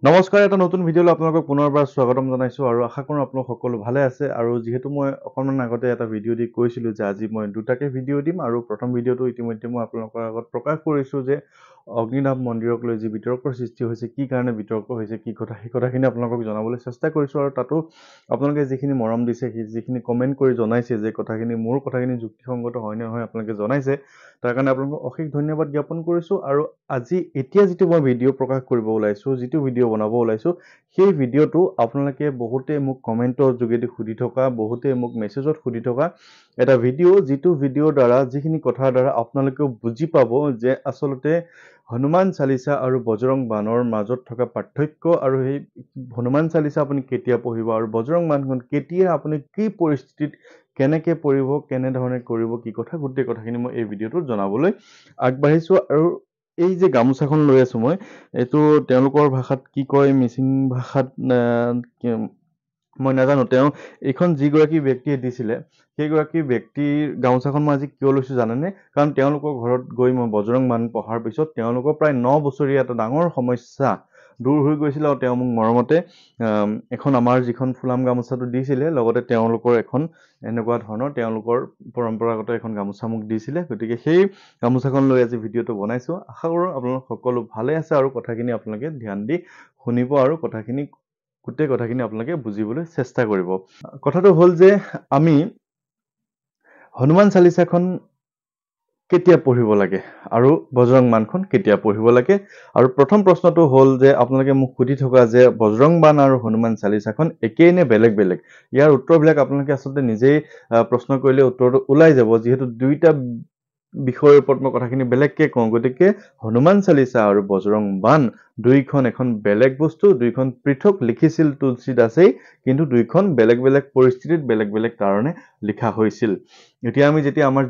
নমস্কাৰ, এটা নতুন ভিডিঅ'লৈ আপোনালোকক পুনৰবাৰ স্বাগতম জনাইছোঁ আৰু আশা কৰোঁ আপোনালোক সকলো ভালে আছে। আৰু যিহেতু মই অকণমান আগতে এটা ভিডিঅ' দি কৈছিলোঁ যে আজি মই দুটাকে ভিডিঅ' দিম আৰু প্ৰথম ভিডিঅ'টো ইতিমধ্যে মই আপোনালোকৰ আগত প্ৰকাশ কৰিছোঁ যে অগ্নিনাভ মন্দিৰক লৈ যি বিতৰ্কৰ সৃষ্টি হৈছে, কি কাৰণে বিতৰ্ক হৈছে, কি কথা, সেই কথাখিনি আপোনালোকক জনাবলৈ চেষ্টা কৰিছোঁ। আৰু তাতো আপোনালোকে যিখিনি মৰম দিছে, যিখিনি কমেণ্ট কৰি জনাইছে যে কথাখিনি মোৰ কথাখিনি যুক্তিসংগত হয় নে নহয় আপোনালোকে জনাইছে, তাৰ কাৰণে আপোনালোকক অশেষ ধন্যবাদ জ্ঞাপন কৰিছোঁ। আৰু এতিয়া যিটো মই ভিডিঅ' প্ৰকাশ কৰিব ওলাইছোঁ, যিটো ভিডিঅ' বনাব ওলাইছোঁ, সেই ভিডিঅ'টো আপোনালোকে বহুতে মোক কমেণ্টৰ যোগেদি সুধি থকা, বহুতে মোক মেছেজত সুধি থকা এটা ভিডিঅ', যিটো ভিডিঅ'ৰ দ্বাৰা যিখিনি কথাৰ দ্বাৰা আপোনালোকেও বুজি পাব যে আচলতে হনুমান চালিচা আৰু বজৰং বানৰ মাজত থকা পাৰ্থক্য, আৰু সেই হনুমান চালিচা আপুনি কেতিয়া পঢ়িব আৰু বজৰং বানখন কেতিয়া আপুনি কি পৰিস্থিতিত কেনেকৈ পঢ়িব, কেনেধৰণে কৰিব, কি কথা, গোটেই কথাখিনি মই এই ভিডিঅ'টোত জনাবলৈ আগবাঢ়িছোঁ। আৰু এই যে গামোচাখন লৈ আছোঁ মই, এইটো তেওঁলোকৰ ভাষাত কি কয়, মিচিং ভাষাত মই নাজানো। এইখন যিগৰাকী ব্যক্তিয়ে দিছিলে, সেইগৰাকী ব্যক্তিৰ গামোচাখন মই আজি কিয় লৈছোঁ জানেনে? কাৰণ তেওঁলোকৰ ঘৰত গৈ মই বজৰং বান পঢ়াৰ পিছত তেওঁলোকৰ প্ৰায় 9 বছৰীয়া এটা ডাঙৰ সমস্যা দূৰ হৈ গৈছিলে, আৰু তেওঁ মোক মৰমতে এখন আমাৰ যিখন ফুলাম গামোচাটো দিছিলে, লগতে তেওঁলোকৰ এখন এনেকুৱা ধৰণৰ তেওঁলোকৰ পৰম্পৰাগত এখন গামোচা মোক দিছিলে। গতিকে সেই গামোচাখন লৈ আজি ভিডিঅ'টো বনাইছোঁ। আশা কৰোঁ আপোনালোক সকলো ভালে আছে আৰু কথাখিনি আপোনালোকে ধ্যান দি শুনিব আৰু গোটেই কথাখিনি আপোনালোকে বুজিবলৈ চেষ্টা কৰিব। কথাটো হ'ল যে আমি হনুমান চালিচাখন কেতিয়া পঢ়িব লাগে আৰু বজৰং বানখন কেতিয়া পঢ়িব লাগে। আৰু প্ৰথম প্ৰশ্নটো হ'ল যে আপোনালোকে মোক সুধি থকা যে বজৰং বান আৰু হনুমান চালিচাখন একেই নে বেলেগ বেলেগ। ইয়াৰ উত্তৰবিলাক আপোনালোকে আচলতে নিজেই প্ৰশ্ন কৰিলে উত্তৰটো ওলাই যাব, যিহেতু দুইটা বিষয়ৰ ওপৰত মই কথাখিনি বেলেগকৈ কওঁ। গতিকে হনুমান চালিচা আৰু বজৰং বান দুইখন এখন বেলেগ বস্তু, দুইখন পৃথক লিখিছিল তুলসী দাসেই, কিন্তু দুইখন বেলেগ বেলেগ পৰিস্থিতিত বেলেগ বেলেগ কাৰণে লিখা হৈছিল। এতিয়া আমি যেতিয়া আমাৰ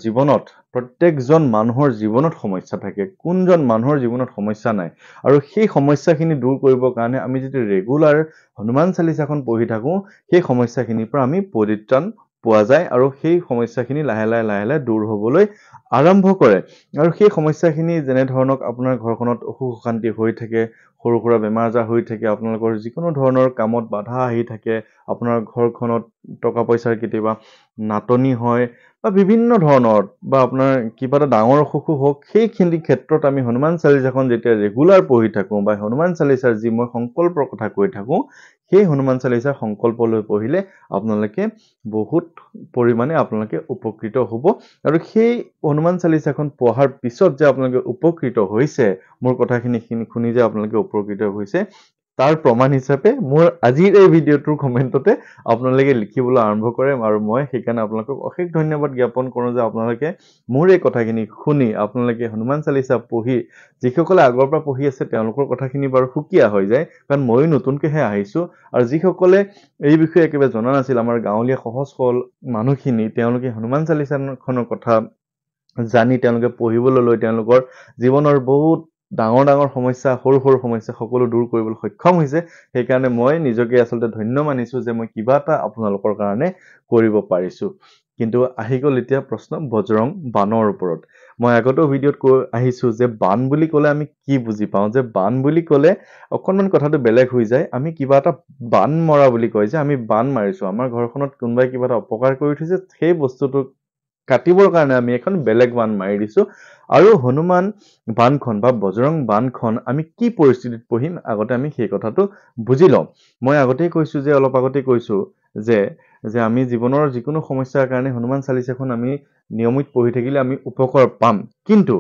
জীৱনত প্ৰত্যেকজন মানুহৰ জীৱনত সমস্যা থাকে, কোনজন মানুহৰ জীৱনত সমস্যা নাই? আৰু সেই সমস্যাখিনি দূৰ কৰিবৰ কাৰণে আমি যদি ৰেগুলাৰ হনুমান চালিচাখন পঢ়ি থাকোঁ, সেই সমস্যাখিনিৰ পৰা আমি পৰিত্ৰাণ পোৱা যায় আৰু সেই সমস্যাখিনি লাহে লাহে দূৰ হ'বলৈ আৰম্ভ কৰে। আৰু সেই সমস্যাখিনি যেনে ধৰণক আপোনাৰ ঘৰখনত অসুখ অশান্তি হৈ থাকে, সৰু সুৰা বেমাৰ আজাৰ হৈ থাকে, আপোনালোকৰ যিকোনো ধৰণৰ কামত বাধা আহি থাকে, আপোনাৰ ঘৰখনত টকা পইচাৰ কেতিয়াবা নাটনি হয়, বা বিভিন্ন ধৰণৰ, বা আপোনাৰ কিবা এটা ডাঙৰ অসুখো হওক, সেইখিনি ক্ষেত্ৰত আমি হনুমান চালিচাখন যেতিয়া ৰেগুলাৰ পঢ়ি থাকোঁ, বা হনুমান চালিচাৰ যি মই সংকল্পৰ কথা কৈ থাকোঁ, সেই হনুমান চালিচাৰ সংকল্প লৈ পঢ়িলে আপোনালোকে বহুত পৰিমাণে আপোনালোকে উপকৃত হ'ব। আৰু সেই হনুমান চালিচাখন পঢ়াৰ পিছত যে আপোনালোকে উপকৃত হৈছে, মোৰ কথাখিনি শুনি যে আপোনালোকে উপকৃত হৈছে, তাৰ প্ৰমাণ হিচাপে মোৰ আজিৰ এই ভিডিঅ'টোৰ কমেণ্টতে আপোনালোকে লিখিবলৈ আৰম্ভ কৰে। আৰু মই সেইকাৰণে আপোনালোকক অশেষ ধন্যবাদ জ্ঞাপন কৰোঁ যে আপোনালোকে মোৰ এই কথাখিনি শুনি আপোনালোকে হনুমান চালিচা পঢ়ি, যিসকলে আগৰ পৰা পঢ়ি আছে তেওঁলোকৰ কথাখিনি বাৰু সুকীয়া হৈ যায়, কাৰণ ময়ো নতুনকৈহে আহিছোঁ। আৰু যিসকলে এই বিষয়ে একেবাৰে জনা নাছিল, আমাৰ গাঁৱলীয়া সহজ সৰল মানুহখিনি, তেওঁলোকে হনুমান চালিচাখনৰ কথা জানি তেওঁলোকে পঢ়িবলৈ লৈ তেওঁলোকৰ জীৱনৰ বহুত ডাঙৰ ডাঙৰ সমস্যা, সৰু সৰু সমস্যা সকলো দূৰ কৰিবলৈ সক্ষম হৈছে। সেইকাৰণে মই নিজকে আচলতে ধন্য মানিছোঁ যে মই কিবা এটা আপোনালোকৰ কাৰণে কৰিব পাৰিছোঁ। কিন্তু আহি গ'ল এতিয়া প্ৰশ্ন বজৰং বানৰ ওপৰত। মই আগতেও ভিডিঅ'ত কৈ আহিছোঁ যে বান বুলি ক'লে আমি কি বুজি পাওঁ, যে বান বুলি ক'লে অকণমান কথাটো বেলেগ হৈ যায়। আমি কিবা এটা বান মৰা বুলি কয়, যে আমি বান মাৰিছোঁ, আমাৰ ঘৰখনত কোনোবাই কিবা এটা অপকাৰ কৰি থৈছে, সেই বস্তুটো কাটিবৰ কাৰণে আমি এখন বেলেগ বান মাৰি দিছোঁ। আৰু হনুমান বানখন বা বজৰং বানখন আমি কি পৰিস্থিতিত পঢ়িম, আগতে আমি সেই কথাটো বুজি লওঁ। মই অলপ আগতেই কৈছোঁ যে আমি জীৱনৰ যিকোনো সমস্যাৰ কাৰণে হনুমান চালিচাখন আমি নিয়মিত পঢ়ি থাকিলে আমি উপকাৰ পাম। কিন্তু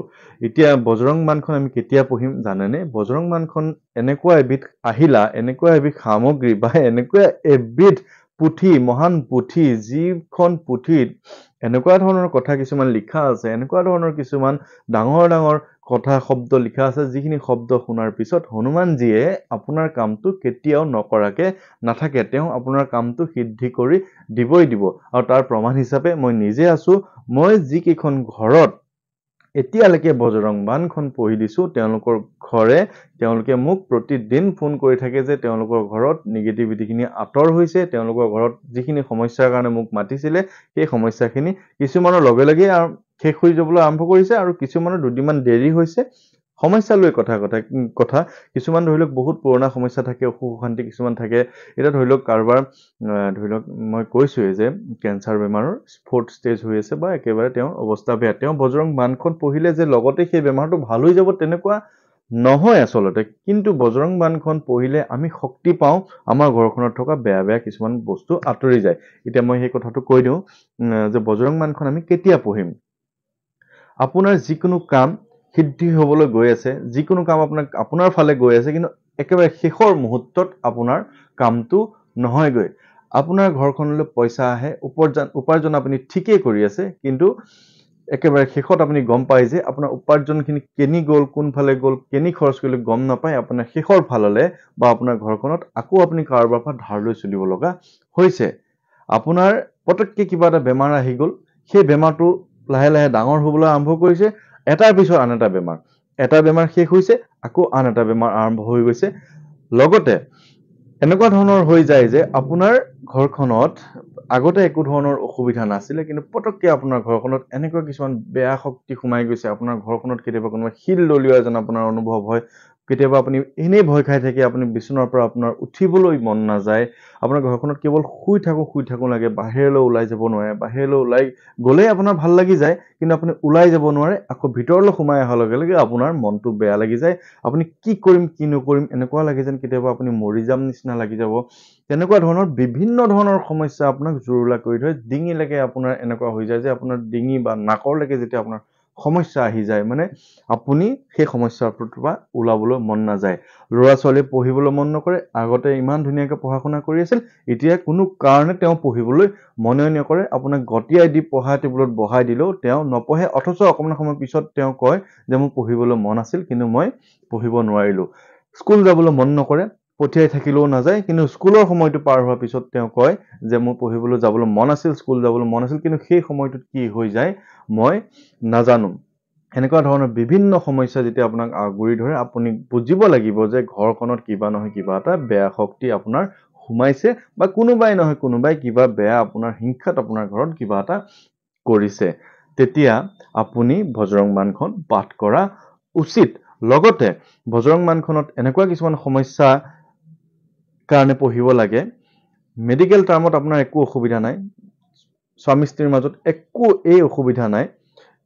এতিয়া বজৰং বানখন আমি কেতিয়া পঢ়িম জানেনে? বজৰং বানখন এনেকুৱা এবিধ আহিলা, এনেকুৱা এবিধ সামগ্ৰী, বা এনেকুৱা এবিধ পুথি, মহান পুথি, যিখন পুথিত এনেকুৱা ধৰণৰ কথা কিছুমান লিখা আছে, এনেকুৱা ধৰণৰ কিছুমান ডাঙৰ ডাঙৰ কথা শব্দ লিখা আছে, যিখিনি শব্দ শুনাৰ পিছত হনুমানজীয়ে আপোনাৰ কামটো কেতিয়াও নকৰাকে নাথাকে, তেওঁ আপোনাৰ কামটো সিদ্ধি কৰি দিবই দিব। আৰু তাৰ প্ৰমাণ হিচাপে মই নিজে আছোঁ। মই যিকেইখন ঘৰত এতিয়ালৈকে বজৰং বানখন পঢ়ি দিছোঁ, তেওঁলোকে মোক প্ৰতিদিন ফোন কৰি থাকে যে তেওঁলোকৰ ঘৰত নিগেটিভিটিখিনি আঁতৰ হৈছে, তেওঁলোকৰ ঘৰত যিখিনি সমস্যাৰ কাৰণে মোক মাতিছিলে, সেই সমস্যাখিনি কিছুমানৰ লগে লগে শেষ হৈ যাবলৈ আৰম্ভ কৰিছে, আৰু কিছুমানৰ দুদিনমান দেৰি হৈছে, সমস্যা লৈ কথা কিছুমান ধৰি লওক বহুত পুৰণা সমস্যা থাকে, অসুখ অশান্তি কিছুমান থাকে। এতিয়া ধৰি লওক কাৰোবাৰ ধৰি লওক মই কৈছোৱে যে কেঞ্চাৰ বেমাৰৰ 4th ষ্টেজ হৈ আছে বা একেবাৰে তেওঁৰ অৱস্থা বেয়া, তেওঁ বজৰং বাণখন পঢ়িলে যে লগতে সেই বেমাৰটো ভাল হৈ যাব তেনেকুৱা নহয় আচলতে। কিন্তু বজৰং বাণখন পঢ়িলে আমি শক্তি পাওঁ, আমাৰ ঘৰখনত থকা বেয়া বেয়া কিছুমান বস্তু আঁতৰি যায়। এতিয়া মই সেই কথাটো কৈ দিওঁ যে বজৰং বাণখন আমি কেতিয়া পঢ়িম? আপোনাৰ যিকোনো কাম সিদ্ধি হ'বলৈ গৈ আছে, যিকোনো কাম আপোনাৰ ফালে গৈ আছে, কিন্তু একেবাৰে শেষৰ মুহূৰ্তত আপোনাৰ কামটো নহয়গৈ। আপোনাৰ ঘৰখনলৈ পইচা আহে, উপাৰ্জন আপুনি ঠিকেই কৰি আছে, কিন্তু একেবাৰে শেষত আপুনি গম পায় যে আপোনাৰ উপাৰ্জনখিনি কেনি গ'ল, কোনফালে গ'ল, কেনি খৰচ কৰিলে গম নাপায়। আপোনাৰ শেষৰ ফাললে বা আপোনাৰ ঘৰখনত আকৌ আপুনি কাৰোবাৰ পৰা ধাৰ লৈ চলিব লগা হৈছে। আপোনাৰ পটককৈ কিবা এটা বেমাৰ আহি গ'ল, সেই বেমাৰটো লাহে লাহে ডাঙৰ হ'বলৈ আৰম্ভ কৰিছে, এটাৰ পিছত আন এটা বেমাৰ। এটা বেমাৰ শেষ হৈছে, আকৌ আন এটা বেমাৰ আৰম্ভ হৈ গৈছে। লগতে এনেকুৱা ধৰণৰ হৈ যায় যে আপোনাৰ ঘৰখনত আগতে একো ধৰণৰ অসুবিধা নাছিলে, কিন্তু পটককৈ আপোনাৰ ঘৰখনত এনেকুৱা কিছুমান বেয়া শক্তি সোমাই গৈছে। আপোনাৰ ঘৰখনত কেতিয়াবা কোনোবা শিল দলিওৱা যেন আপোনাৰ অনুভৱ হয়। কেতিয়াবা আপুনি এনেই ভয় খাই থাকে, আপুনি বিচনাৰ পৰা আপোনাৰ উঠিবলৈ মন নাযায়। আপোনাৰ ঘৰখনত কেৱল শুই থাকোঁ লাগে, বাহিৰলৈ ওলাই যাব নোৱাৰে। বাহিৰলৈ ওলাই গ'লেই আপোনাৰ ভাল লাগি যায়, কিন্তু আপুনি ওলাই যাব নোৱাৰে। আকৌ ভিতৰলৈ সোমাই অহাৰ লগে লগে আপোনাৰ মনটো বেয়া লাগি যায়। আপুনি কি কৰিম কি নকৰিম এনেকুৱা লাগে যেন কেতিয়াবা আপুনি মৰি যাম নিচিনা লাগি যাব। তেনেকুৱা ধৰণৰ বিভিন্ন ধৰণৰ সমস্যা আপোনাক জুৰুলা কৰি ধৰে। ডিঙিলৈকে আপোনাৰ এনেকুৱা হৈ যায় যে আপোনাৰ ডিঙি বা নাকৰলৈকে যেতিয়া আপোনাৰ সমস্যা আহি যায়, মানে আপুনি সেই সমস্যাটোৰ পৰা ওলাবলৈ মন নাযায়। ল'ৰা ছোৱালীয়ে পঢ়িবলৈ মন নকৰে। আগতে ইমান ধুনীয়াকৈ পঢ়া শুনা কৰি আছিল, এতিয়া কোনো কাৰণে তেওঁ পঢ়িবলৈ মনে নকৰে। আপোনাক গতিয়াই দি পঢ়া টেবুলত বহাই দিলেও তেওঁ নপঢ়ে, অথচ অকণমান সময় পিছত তেওঁ কয় যে মোৰ পঢ়িবলৈ মন আছিল, কিন্তু মই পঢ়িব নোৱাৰিলোঁ। স্কুল যাবলৈ মন নকৰে, পঠিয়াই থাকিলেও নাযায়, কিন্তু স্কুলৰ সময়টো পাৰ হোৱাৰ পিছত তেওঁ কয় যে মোৰ পঢ়িবলৈ যাবলৈ মন আছিল, স্কুল যাবলৈ মন আছিল, কিন্তু সেই সময়টোত কি হৈ যায় মই নাজানো। এনেকুৱা ধৰণৰ বিভিন্ন সমস্যা যেতিয়া আপোনাক আগুৰি ধৰে, আপুনি বুজিব লাগিব যে ঘৰখনত কিবা নহয় কিবা এটা বেয়া শক্তি আপোনাৰ সোমাইছে, বা কোনোবাই নহয় কোনোবাই কিবা বেয়া আপোনাৰ হিংসাত আপোনাৰ ঘৰত কিবা এটা কৰিছে। তেতিয়া আপুনি বজৰং বাণখন পাঠ কৰা উচিত। লগতে বজৰং বাণখনত এনেকুৱা কিছুমান সমস্যা কাৰণে পঢ়িব লাগে। মেডিকেল টাৰ্মত আপোনাৰ একো অসুবিধা নাই, স্বামী স্ত্ৰীৰ মাজত একো অসুবিধা নাই।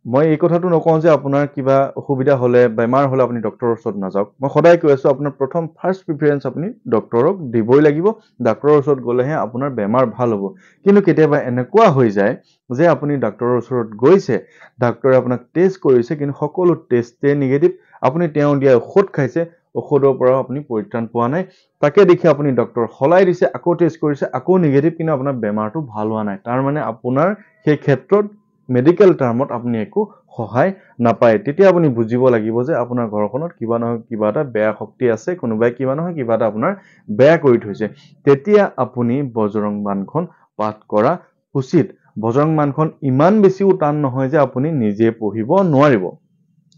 মই এই কথাটো নকওঁ যে আপোনাৰ কিবা অসুবিধা হ'লে, বেমাৰ হ'লে আপুনি ডক্টৰৰ ওচৰত নাযাওক। মই সদায় কৈ আছোঁ, আপোনাৰ প্ৰথম ফাৰ্ষ্ট প্ৰিফাৰেঞ্চ আপুনি ডক্টৰক দিবই লাগিব। ডাক্তৰৰ ওচৰত গ'লেহে আপোনাৰ বেমাৰ ভাল হ'ব। কিন্তু কেতিয়াবা এনেকুৱা হৈ যায় যে আপুনি ডাক্তৰৰ ওচৰত গৈছে, ডাক্তৰে আপোনাক টেষ্ট কৰিছে, কিন্তু সকলো টেষ্টে নিগেটিভ। আপুনি তেওঁ দিয়া ঔষধ খাইছে, ঔষধৰ পৰাও আপুনি পৰিত্ৰাণ পোৱা নাই। তাকে দেখি আপুনি ডক্তৰ সলাই দিছে, আকৌ টেষ্ট কৰিছে, আকৌ নিগেটিভ, কিন্তু আপোনাৰ বেমাৰটো ভাল হোৱা নাই। তাৰমানে আপোনাৰ সেই ক্ষেত্ৰত মেডিকেল টাৰ্মত আপুনি একো সহায় নাপায়। তেতিয়া আপুনি বুজিব লাগিব যে আপোনাৰ ঘৰখনত কিবা নহয় কিবা এটা বেয়া শক্তি আছে, কোনোবাই কিবা নহয় কিবা এটা আপোনাৰ বেয়া কৰি থৈছে। তেতিয়া আপুনি বজৰং বাণখন পাঠ কৰা উচিত। বজৰং বাণখন ইমান বেছিও টান নহয় যে আপুনি নিজে পঢ়িব নোৱাৰিব।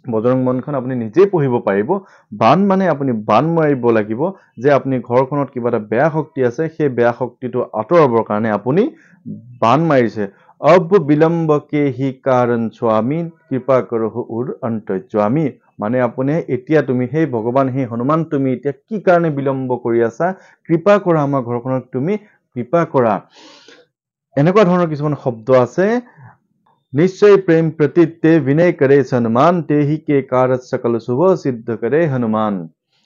বজৰং বাণখন আপুনি নিজেই পঢ়িব পাৰিব। বাণ মানে আপুনি বাণ মাৰিব লাগিব যে আপুনি ঘৰখনত কিবা এটা বেয়া শক্তি আছে, সেই বেয়া শক্তিটো আঁতৰাবৰ কাৰণে আপুনি বাণ মাৰিছে। অব বিলম্ব কে হি কাৰণ স্বামী, কৃপা কৰহু উৰ অন্তৰ্যামী। মানে আপুনি এতিয়া তুমি সেই ভগৱান, সেই হনুমান, তুমি এতিয়া কি কাৰণে বিলম্ব কৰি আছা? কৃপা কৰা, আমাৰ ঘৰখনত তুমি কৃপা কৰা। এনেকুৱা ধৰণৰ কিছুমান শব্দ আছে। নিশ্চয় প্ৰেম প্ৰতীতে বিনয় কৰে সন্মান, তেহি কে কাৰজ সকল শুভ সিদ্ধ কৰে হনুমান।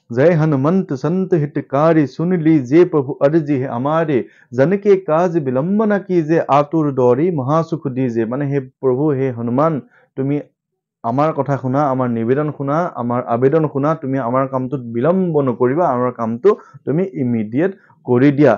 जय हनुमंत संत हितकारी, सुन लीजिए प्रभु अर्जी है हमारे, जन के काज विलंब न कीजिए, आतुर दौड़ी महासुख दीजिए। মানে হে প্ৰভু, হে হনুমান, তুমি আমাৰ কথা শুনা, আমাৰ নিবেদন শুনা, আমাৰ আবেদন শুনা। তুমি আমাৰ কামটোত বিলম্ব নকৰিবা, আমাৰ কামটো তুমি ইমিডিয়েট কৰি দিয়া।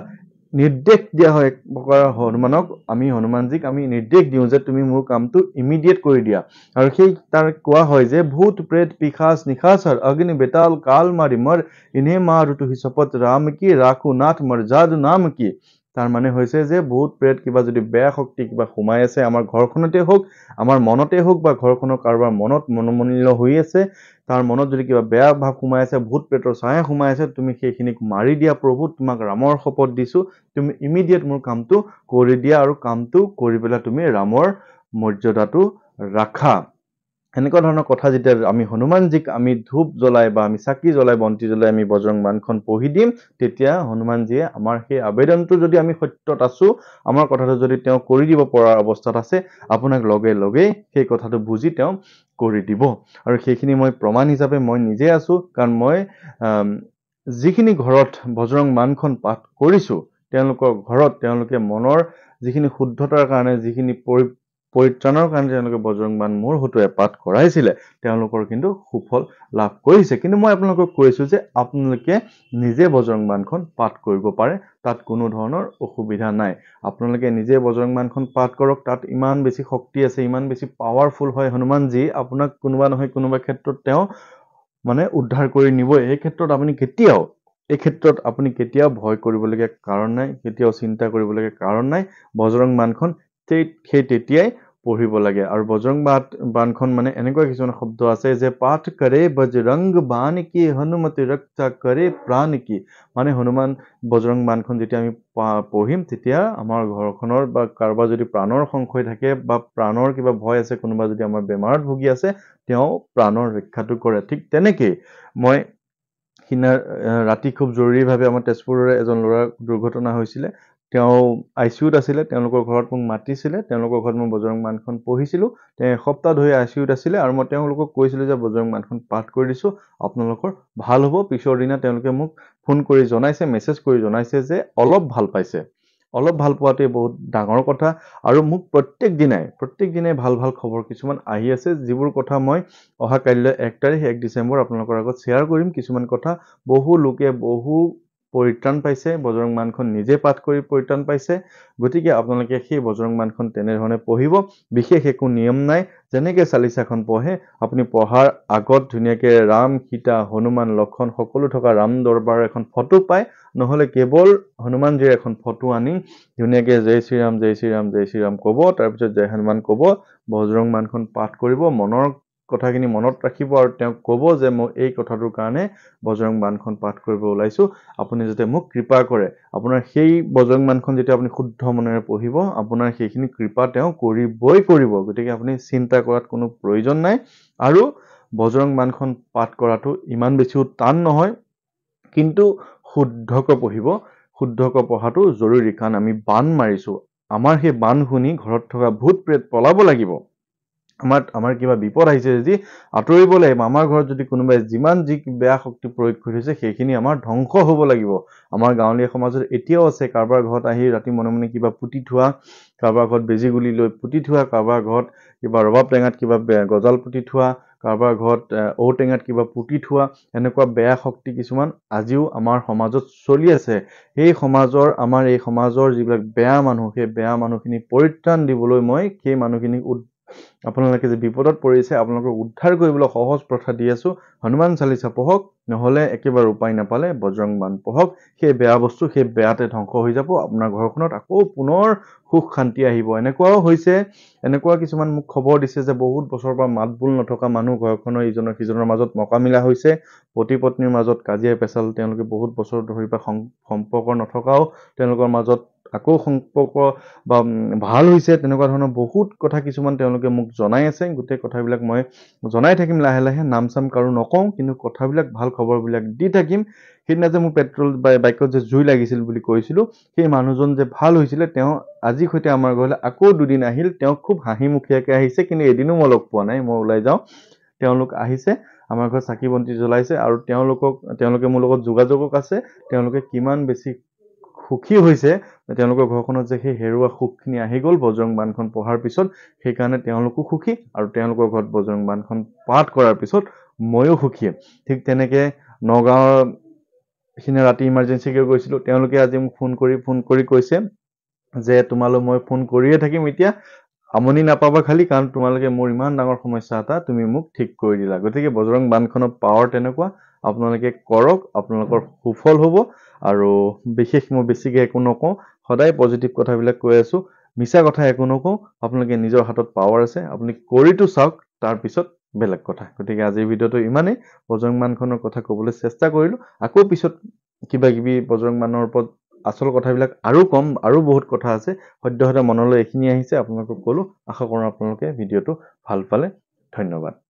নিৰ্দেশ দিয়া হয় এক প্ৰকাৰ হনুমানক, আমি হনুমানজীক আমি নিৰ্দেশ দিওঁ যে তুমি মোৰ কামটো ইমিডিয়েট কৰি দিয়া। আৰু সেই তাৰ কোৱা হয় যে ভূত প্ৰেত পিশাচ নিশাচৰ, অগ্নি বেতাল কাল মাৰি মৰ, ইনে মাৰু তুহি শপথ ৰাম কি, ৰাখো নাথ মৰ যাদু নাম কি। তাৰ মানে হৈছে যে ভূত প্ৰেত কিবা যদি বেয়া শক্তি কিবা সোমাই আছে, আমাৰ ঘৰখনতে হওক, আমাৰ মনতে হওক, বা ঘৰখনৰ কাৰোবাৰ মনত মনোমালিন্য হৈ আছে, তাৰ মনত যদি কিবা বেয়া ভাৱ সোমাই আছে, ভূত প্ৰেতৰ ছায়া সোমাই আছে, তুমি সেইখিনিক মাৰি দিয়া। প্ৰভু, তোমাক ৰামৰ শপত দিছো, তুমি ইমিডিয়েট মোৰ কামটো কৰি দিয়া, আৰু কামটো কৰি পেলাই তুমি ৰামৰ মৰ্যাদাটো ৰাখা। এনেকুৱা ধৰণৰ কথা যেতিয়া আমি হনুমানজীক আমি ধূপ জ্বলাই বা আমি চাকি জ্বলাই বন্তি জ্বলাই আমি বজৰং বাণখন পঢ়ি দিম, তেতিয়া হনুমানজীয়ে আমাৰ সেই আবেদনটো যদি আমি সত্যত আছো, আমাৰ কথাটো যদি তেওঁ কৰি দিব পৰাৰ অৱস্থাত আছে, আপোনাক লগে লগেই সেই কথাটো বুজি তেওঁ কৰি দিব। আৰু সেইখিনি মই প্ৰমাণ হিচাপে মই নিজে আছো, কাৰণ মই যিখিনি ঘৰত বজৰং বাণখন পাঠ কৰিছো, তেওঁলোকৰ ঘৰত তেওঁলোকে মনৰ যিখিনি শুদ্ধতাৰ কাৰণে, যিখিনি পৰিত্ৰাণৰ কাৰণে তেওঁলোকে বজৰং বাণ মোৰ হতুৱাই পাঠ কৰাইছিলে, তেওঁলোকৰ কিন্তু সুফল লাভ কৰিছে। কিন্তু মই আপোনালোকক কৈছো যে আপোনালোকে নিজে বজৰং বাণখন পাঠ কৰিব পাৰে, তাত কোনো ধৰণৰ অসুবিধা নাই। আপোনালোকে নিজে বজৰং বাণখন পাঠ কৰক, তাত ইমান বেছি শক্তি আছে, ইমান বেছি পাৱাৰফুল হয় হনুমানজী, আপোনাক কোনোবা নহয় কোনোবা ক্ষেত্ৰত তেওঁ মানে উদ্ধাৰ কৰি নিবই। এই ক্ষেত্ৰত আপুনি কেতিয়াও ভয় কৰিবলগীয়া কাৰণ নাই, কেতিয়াও চিন্তা কৰিবলগীয়া কাৰণ নাই। বজৰং বাণখন সেই তেতিয়াই পঢ়িব লাগে। আৰু বজৰং বাণখন মানে এনেকুৱা কিছুমান শব্দ আছে যে পাঠ কৰে বজৰং বাণ কি হনুমতি ৰক্ষা কৰে প্ৰাণ কি, মানে বজৰং বাণখন যেতিয়া আমি পঢ়িম, তেতিয়া আমাৰ ঘৰখনৰ বা কাৰোবাৰ যদি প্ৰাণৰ সংশয় থাকে বা প্ৰাণৰ কিবা ভয় আছে, কোনোবা যদি আমাৰ বেমাৰত ভুগি আছে, তেওঁ প্ৰাণৰ ৰক্ষাটো কৰে। ঠিক তেনেকেই মই ৰাতি খুব জৰুৰীভাৱে আমাৰ তেজপুৰৰে এজন ল'ৰাৰ দুৰ্ঘটনা হৈছিলে, তেওঁ ICUত আছিলে, তেওঁলোকৰ ঘৰত মোক মাতিছিলে, তেওঁলোকৰ ঘৰত মই বজৰং বাণখন পঢ়িছিলো, তেওঁ এসপ্তাহ ধৰি ICUত আছিলে, আৰু মই তেওঁলোকক কৈছিলো যে বজৰং বাণখন পাঠ কৰি দিছো, আপোনালোকৰ ভাল হ'ব। পিছৰ দিনা তেওঁলোকে মোক ফোন কৰি জনাইছে, মেছেজ কৰি জনাইছে যে অলপ ভাল পাইছে। অলপ ভাল পোৱাটোৱে বহুত ডাঙৰ কথা। আৰু মোক প্ৰত্যেক দিনাই ভাল ভাল খবৰ কিছুমান আহি আছে, যিবোৰ কথা মই অহা কাইলৈ 1 তাৰিখ 1 ডিচেম্বৰ আপোনালোকৰ আগত শ্বেয়াৰ কৰিম। কিছুমান কথা বহু লোকে বহু পৰিত্ৰাণ পাইছে, বজৰং বাণখন নিজে পাঠ কৰি পৰিত্ৰাণ পাইছে। গতিকে আপোনালোকে সেই বজৰং বাণখন তেনেধৰণে পঢ়িব, বিশেষ একো নিয়ম নাই। যেনেকৈ চালিচাখন পঢ়ে, আপুনি পঢ়াৰ আগত ধুনীয়াকৈ ৰাম, সীতা, হনুমান, লক্ষণ সকলো থকা ৰাম দৰবাৰৰ এখন ফটো পায়, নহলে কেৱল হনুমানজীৰ এখন ফটো আনি ধুনীয়াকৈ জয় শ্ৰীৰাম জয় শ্ৰীৰাম জয় শ্ৰীৰাম ক'ব, তাৰপিছত জয় হনুমান ক'ব, বজৰং বাণখন পাঠ কৰিব, মনৰ কথাখিনি মনত ৰাখিব, আৰু তেওঁক ক'ব যে মই এই কথাটোৰ কাৰণে বজৰং বাণখন পাঠ কৰিব ওলাইছো, আপুনি যাতে মোক কৃপা কৰে। আপোনাৰ সেই বজৰং বাণখন যেতিয়া আপুনি শুদ্ধ মনেৰে পঢ়িব, আপোনাৰ সেইখিনি কৃপা তেওঁ কৰিবই কৰিব। গতিকে আপুনি চিন্তা কৰাত কোনো প্ৰয়োজন নাই। আৰু বজৰং বাণখন পাঠ কৰাটো ইমান বেছিও টান নহয়, কিন্তু শুদ্ধকৈ পঢ়িব। শুদ্ধকৈ পঢ়াটো জৰুৰী, কাৰণ আমি বাণ মাৰিছো। আমাৰ সেই বাণ শুনি ঘৰত থকা ভূত প্ৰেত পলাব লাগিব। আমাৰ কিবা বিপদ আহিছে যদি আঁতৰিব লাগিব। আমাৰ ঘৰত যদি কোনোবাই যিমান যি বেয়া শক্তি প্ৰয়োগ কৰি থৈছে, সেইখিনি আমাৰ ধ্বংস হ'ব লাগিব। আমাৰ গাঁৱলীয়া সমাজত এতিয়াও আছে, কাৰোবাৰ ঘৰত আহি ৰাতি মনে মনে কিবা পুতি থোৱা, কাৰোবাৰ ঘৰত বেজি গুলি লৈ পুতি থোৱা, কাৰোবাৰ ঘৰত কিবা ৰবাব টেঙাত কিবা গজাল পুতি থোৱা, কাৰোবাৰ ঘৰত ঔটেঙাত কিবা পুতি থোৱা, এনেকুৱা বেয়া শক্তি কিছুমান আজিও আমাৰ সমাজত চলি আছে। এই সমাজৰ যিবিলাক বেয়া মানুহ, সেই বেয়া মানুহখিনি পৰিত্ৰাণ দিবলৈ মই সেই মানুহখিনিক আপোনালোকে যে বিপদত পৰিছে, আপোনালোকক উদ্ধাৰ কৰিবলৈ সহজ প্ৰথা দি আছো। হনুমান চালিচা পঢ়ক, নহলে একেবাৰে উপায় নাপালে বজৰং বাণ পঢ়ক। সেই বেয়া বস্তু সেই বেয়াতে ধ্বংস হৈ যাব। আপোনাৰ ঘৰখনত আকৌ পুনৰ সুখ শান্তি আহিব। এনেকুৱাও হৈছে, এনেকুৱা কিছুমান মোক খবৰ দিছে যে বহুত বছৰৰ পৰা মাত বোল নথকা মানুহ ঘৰখনৰ ইজনৰ সিজনৰ মাজত মকামিলা হৈছে, পতি পত্নীৰ মাজত কাজিয়া পেচাল, তেওঁলোকে বহুত বছৰ ধৰি বা সম্পৰ্ক নথকাও তেওঁলোকৰ মাজত আকৌ সম্পৰ্ক বা ভাল হৈছে। তেনেকুৱা ধৰণৰ বহুত কথা কিছুমান তেওঁলোকে মোক জনাই আছে। গোটেই কথাবিলাক মই জনাই থাকিম লাহে লাহে, নাম চাম কাৰো নকওঁ, কিন্তু কথাবিলাক ভাল খবৰবিলাক দি থাকিম। সেইদিনা যে মোৰ বাইকত যে জুই লাগিছিল বুলি কৈছিলো, সেই মানুহজন যে ভাল হৈছিলে, তেওঁ আজি সৈতে আমাৰ ঘৰলৈ আকৌ 2 দিন আহিল। তেওঁ খুব হাঁহি মুখীয়াকৈ আহিছে, কিন্তু এদিনো মই লগ পোৱা নাই। মই ওলাই যাওঁ, তেওঁলোক আহিছে, আমাৰ ঘৰত চাকি বন্তি জ্বলাইছে, আৰু তেওঁলোকে মোৰ লগত যোগাযোগক আছে। তেওঁলোকে কিমান বেছি সুখী হৈছে, তেওঁলোকৰ ঘৰখনত যে সেই হেৰুৱা সুখখিনি আহি গ'ল বজৰং বাণখন পঢ়াৰ পিছত, সেইকাৰণে তেওঁলোকো সুখী। আৰু তেওঁলোকৰ ঘৰত বজৰং বাণখন পাঠ কৰাৰ পিছত ময়ো সুখী। ঠিক তেনেকে নগাঁৱৰ সিদিনা ৰাতি ইমাৰ্জেঞ্চিকৈ গৈছিলো, তেওঁলোকে আজি মোক ফোন কৰি কৈছে যে তোমালৈ মই ফোন কৰিয়ে থাকিম এতিয়া, আমনি নাপাবা খালি, কাৰণ তোমালোকে মোৰ ইমান ডাঙৰ সমস্যা এটা তুমি মোক ঠিক কৰি দিলা। গতিকে বজৰং বাণখনৰ পাৱাৰ তেনেকুৱা, আপোনালোকে কৰক, আপোনালোকৰ সুফল হ'ব। আৰু বিশেষ মই বেছিকৈ একো নকওঁ, সদায় পজিটিভ কথাবিলাক কৈ আছো, মিছা কথা একো নকওঁ। আপোনালোকে নিজৰ হাতত পাৱাৰ আছে, আপুনি কৰিটো চাওক, তাৰপিছত বেলেগ কথা। গতিকে আজিৰ ভিডিঅ'টো ইমানেই। বজৰং বাণখনৰ কথা ক'বলৈ চেষ্টা কৰিলো, আকৌ পিছত কিবা কিবি বজৰং বাণৰ ওপৰত আচল কথাবিলাক আৰু কম, আৰু বহুত কথা আছে। সদ্যহতে মনলৈ এইখিনি আহিছে, আপোনালোকক ক'লো। আশা কৰোঁ আপোনালোকে ভিডিঅ'টো ভাল পালে। ধন্যবাদ।